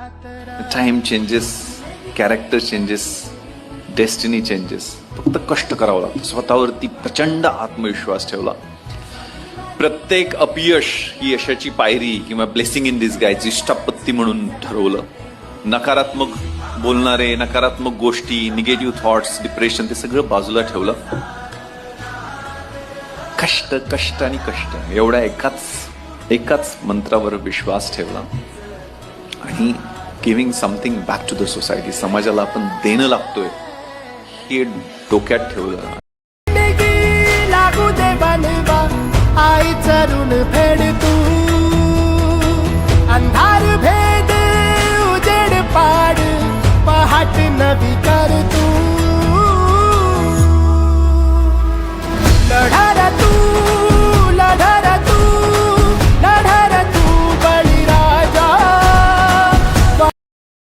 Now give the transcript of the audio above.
Time changes, character changes, destiny changes. फक्त कष्ट करावं लागतं, स्वतःवरती प्रचंड आत्मविश्वास ठेवला. प्रत्येक अपयश ही यशाची पायरी किंवा ब्लेसिंग इन डिस्गाइज, इष्टापत्ती म्हणून ठरवलं. नकारात्मक बोलणारे, नकारात्मक गोष्टी, निगेटिव्ह थॉट्स, डिप्रेशन, ते सगळं बाजूला ठेवलं. कष्ट कष्ट आणि कष्ट एवढ्या एकाच मंत्रावर विश्वास ठेवला आणि giving something back to the society, समाजाला आपण देणं लागतोय हे डोक्यात ठेवलं. लागू दे बनवा आईचं ऋण फेड तू, अंधार